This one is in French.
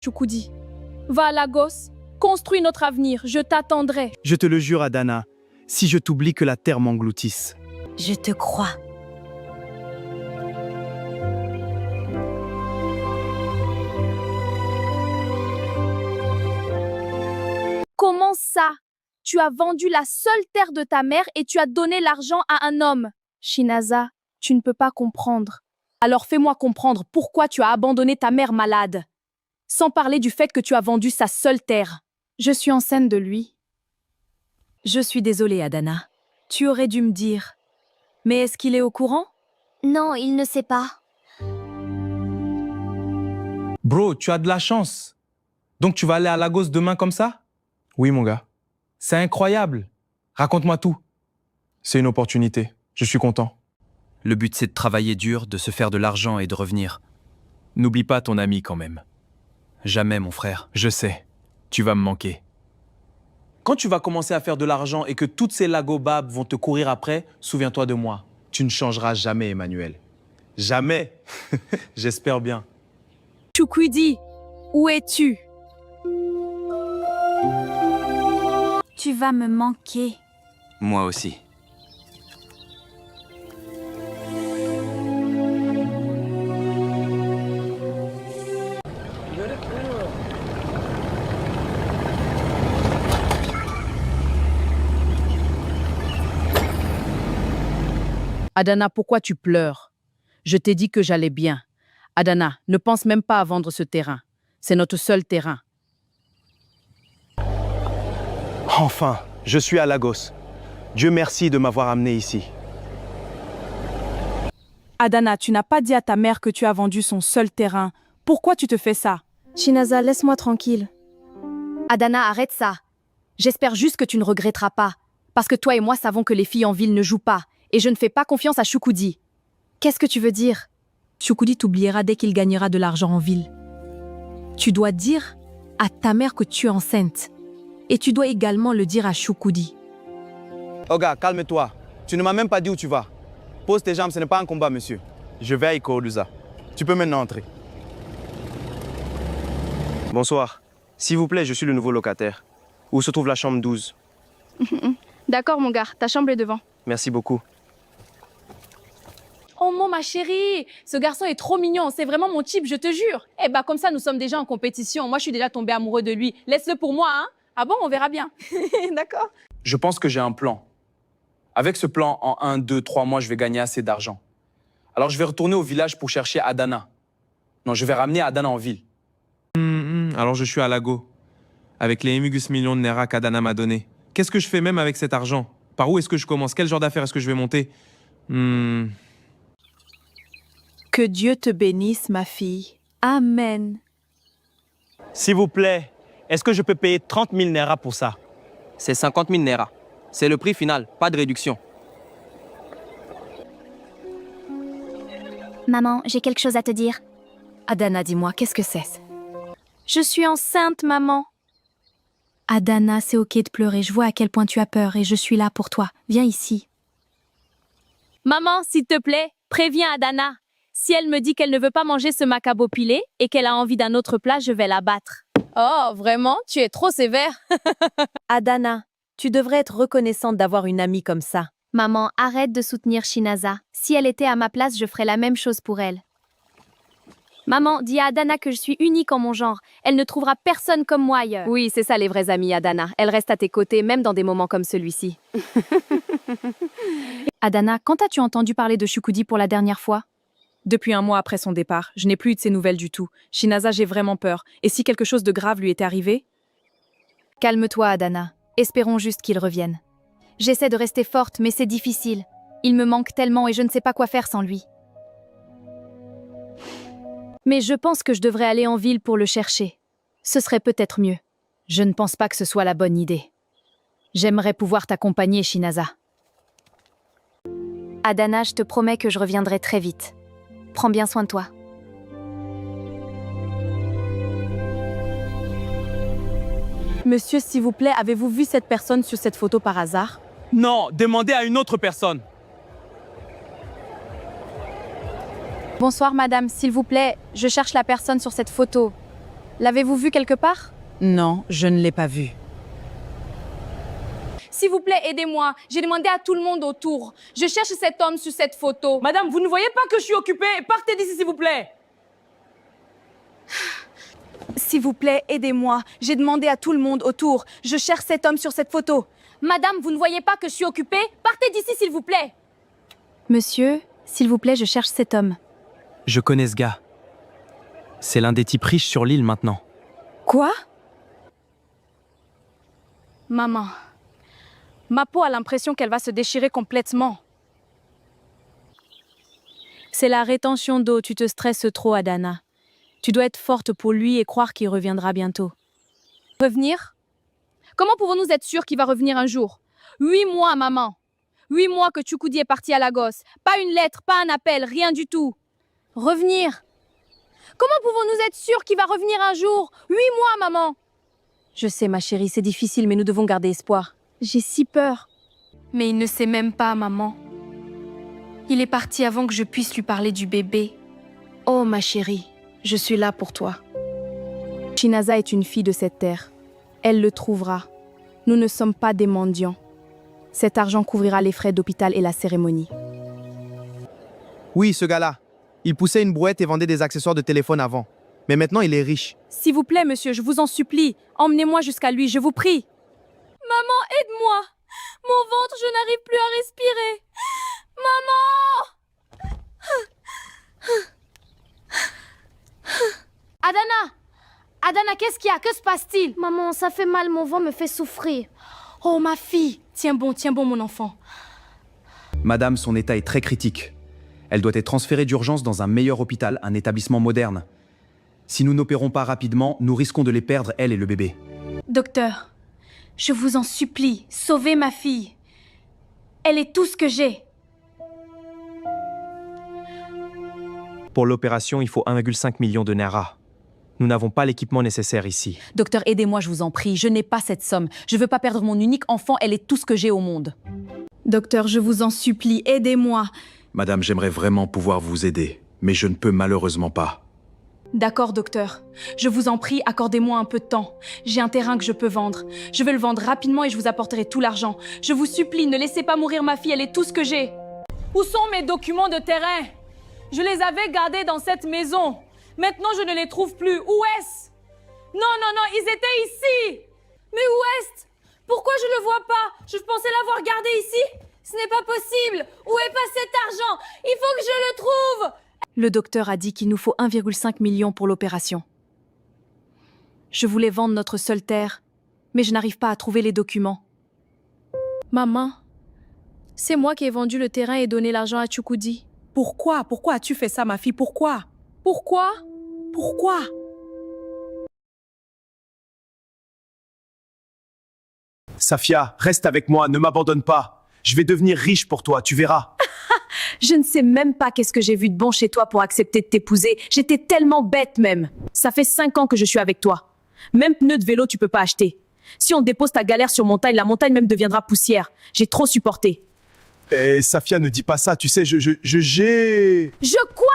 Choukoudi, va à Lagos, construis notre avenir, je t'attendrai. Je te le jure, Adana, si je t'oublie que la terre m'engloutisse. Je te crois. Comment ça? Tu as vendu la seule terre de ta mère et tu as donné l'argent à un homme. Shinaza, tu ne peux pas comprendre. Alors fais-moi comprendre pourquoi tu as abandonné ta mère malade. Sans parler du fait que tu as vendu sa seule terre. Je suis enceinte de lui. Je suis désolée, Adana. Tu aurais dû me dire. Mais est-ce qu'il est au courant? Non, il ne sait pas. Bro, tu as de la chance. Donc tu vas aller à Lagos demain comme ça? Oui, mon gars. C'est incroyable. Raconte-moi tout. C'est une opportunité. Je suis content. Le but, c'est de travailler dur, de se faire de l'argent et de revenir. N'oublie pas ton ami quand même. Jamais, mon frère. Je sais. Tu vas me manquer. Quand tu vas commencer à faire de l'argent et que toutes ces lagobabs vont te courir après, souviens-toi de moi. Tu ne changeras jamais, Emmanuel. Jamais. J'espère bien. Choukoudi, où es-tu? Tu vas me manquer. Moi aussi. Adana, pourquoi tu pleures? Je t'ai dit que j'allais bien. Adana, ne pense même pas à vendre ce terrain. C'est notre seul terrain. Enfin, je suis à Lagos. Dieu merci de m'avoir amené ici. Adana, tu n'as pas dit à ta mère que tu as vendu son seul terrain. Pourquoi tu te fais ça? Shinaza, laisse-moi tranquille. Adana, arrête ça. J'espère juste que tu ne regretteras pas. Parce que toi et moi savons que les filles en ville ne jouent pas. Et je ne fais pas confiance à Choukoudi. Qu'est-ce que tu veux dire? Choukoudi t'oubliera dès qu'il gagnera de l'argent en ville. Tu dois dire à ta mère que tu es enceinte. Et tu dois également le dire à Choukoudi. Oh gars, calme-toi. Tu ne m'as même pas dit où tu vas. Pose tes jambes, ce n'est pas un combat, monsieur. Je vais à Ikoolusa. Tu peux maintenant entrer. Bonsoir. S'il vous plaît, je suis le nouveau locataire. Où se trouve la chambre 12? D'accord, mon gars, ta chambre est devant. Merci beaucoup. Oh mon ma chérie, ce garçon est trop mignon, c'est vraiment mon type, je te jure. Eh bah comme ça, nous sommes déjà en compétition. Moi, je suis déjà tombée amoureux de lui. Laisse-le pour moi, hein. Ah bon, on verra bien. D'accord. Je pense que j'ai un plan. Avec ce plan, en 1, 2, 3 mois, je vais gagner assez d'argent. Alors, je vais retourner au village pour chercher Adana. Non, je vais ramener Adana en ville. Alors, je suis à Lago, avec les émigus millions de Nera qu'Adana m'a donné. Qu'est-ce que je fais même avec cet argent? Par où est-ce que je commence? Quel genre d'affaires est-ce que je vais monter? Que Dieu te bénisse, ma fille. Amen. S'il vous plaît, est-ce que je peux payer 30 000 Naira pour ça? C'est 50 000 Naira. C'est le prix final, pas de réduction. Maman, j'ai quelque chose à te dire. Adana, dis-moi, qu'est-ce que c'est? Je suis enceinte, maman. Adana, c'est ok de pleurer. Je vois à quel point tu as peur et je suis là pour toi. Viens ici. Maman, s'il te plaît, préviens Adana. Si elle me dit qu'elle ne veut pas manger ce macabo pilé et qu'elle a envie d'un autre plat, je vais la battre. Oh, vraiment? Tu es trop sévère. Adana, tu devrais être reconnaissante d'avoir une amie comme ça. Maman, arrête de soutenir Shinaza. Si elle était à ma place, je ferais la même chose pour elle. Maman, dis à Adana que je suis unique en mon genre. Elle ne trouvera personne comme moi ailleurs. Oui, c'est ça les vraies amies, Adana. Elles restent à tes côtés, même dans des moments comme celui-ci. Adana, quand as-tu entendu parler de Choukoudi pour la dernière fois? Depuis un mois après son départ, je n'ai plus eu de ses nouvelles du tout. Shinaza, j'ai vraiment peur. Et si quelque chose de grave lui était arrivé? Calme-toi, Adana. Espérons juste qu'il revienne. J'essaie de rester forte, mais c'est difficile. Il me manque tellement et je ne sais pas quoi faire sans lui. Mais je pense que je devrais aller en ville pour le chercher. Ce serait peut-être mieux. Je ne pense pas que ce soit la bonne idée. J'aimerais pouvoir t'accompagner, Shinaza. Adana, je te promets que je reviendrai très vite. Prends bien soin de toi. Monsieur, s'il vous plaît, avez-vous vu cette personne sur cette photo par hasard? Non, demandez à une autre personne. Bonsoir, madame. S'il vous plaît, je cherche la personne sur cette photo. L'avez-vous vu quelque part? Non, je ne l'ai pas vu. S'il vous plaît, aidez-moi. J'ai demandé à tout le monde autour. Je cherche cet homme sur cette photo. Madame, vous ne voyez pas que je suis occupée? Partez d'ici, s'il vous plaît. S'il vous plaît, aidez-moi. J'ai demandé à tout le monde autour. Je cherche cet homme sur cette photo. Madame, vous ne voyez pas que je suis occupée? Partez d'ici, s'il vous plaît. Monsieur, s'il vous plaît, je cherche cet homme. Je connais ce gars. C'est l'un des types riches sur l'île maintenant. Quoi? Maman, ma peau a l'impression qu'elle va se déchirer complètement. C'est la rétention d'eau, tu te stresses trop, Adana. Tu dois être forte pour lui et croire qu'il reviendra bientôt. Revenir? Comment pouvons-nous être sûrs qu'il va revenir un jour? 8 mois, maman. 8 mois que Chukudi est parti à Lagos. Pas une lettre, pas un appel, rien du tout. Revenir? Comment pouvons-nous être sûrs qu'il va revenir un jour? 8 mois, maman. Je sais, ma chérie, c'est difficile, mais nous devons garder espoir. J'ai si peur. Mais il ne sait même pas, maman. Il est parti avant que je puisse lui parler du bébé. Oh, ma chérie, je suis là pour toi. Shinaza est une fille de cette terre. Elle le trouvera. Nous ne sommes pas des mendiants. Cet argent couvrira les frais d'hôpital et la cérémonie. Oui, ce gars-là. Il poussait une brouette et vendait des accessoires de téléphone avant. Mais maintenant, il est riche. S'il vous plaît, monsieur, je vous en supplie. Emmenez-moi jusqu'à lui, je vous prie. Maman, aide-moi. Mon ventre, je n'arrive plus à respirer. Maman! Adana! Adana, qu'est-ce qu'il y a? Que se passe-t-il? Maman, ça fait mal, mon ventre me fait souffrir. Oh, ma fille! Tiens bon, mon enfant. Madame, son état est très critique. Elle doit être transférée d'urgence dans un meilleur hôpital, un établissement moderne. Si nous n'opérons pas rapidement, nous risquons de les perdre, elle et le bébé. Docteur, je vous en supplie, sauvez ma fille. Elle est tout ce que j'ai. Pour l'opération, il faut 1,5 million de Naira. Nous n'avons pas l'équipement nécessaire ici. Docteur, aidez-moi, je vous en prie. Je n'ai pas cette somme. Je veux pas perdre mon unique enfant, elle est tout ce que j'ai au monde. Docteur, je vous en supplie, aidez-moi. Madame, j'aimerais vraiment pouvoir vous aider, mais je ne peux malheureusement pas. D'accord, docteur. Je vous en prie, accordez-moi un peu de temps. J'ai un terrain que je peux vendre. Je vais le vendre rapidement et je vous apporterai tout l'argent. Je vous supplie, ne laissez pas mourir ma fille, elle est tout ce que j'ai. Où sont mes documents de terrain? Je les avais gardés dans cette maison. Maintenant, je ne les trouve plus. Où est-ce? Non, non, non, ils étaient ici. Mais où est-ce? Pourquoi je ne le vois pas? Je pensais l'avoir gardé ici. Ce n'est pas possible. Où est passé cet argent? Il faut que je le trouve. Le docteur a dit qu'il nous faut 1,5 million pour l'opération. Je voulais vendre notre seule terre, mais je n'arrive pas à trouver les documents. Maman, c'est moi qui ai vendu le terrain et donné l'argent à Chukudi. Pourquoi? Pourquoi as-tu fait ça, ma fille? Pourquoi? Pourquoi? Pourquoi? Safia, reste avec moi, ne m'abandonne pas. Je vais devenir riche pour toi, tu verras. Je ne sais même pas qu'est-ce que j'ai vu de bon chez toi pour accepter de t'épouser. J'étais tellement bête même. Ça fait 5 ans que je suis avec toi. Même pneu de vélo, tu peux pas acheter. Si on dépose ta galère sur montagne, la montagne même deviendra poussière. J'ai trop supporté. Safia, ne dis pas ça, tu sais, j'ai... Je quoi?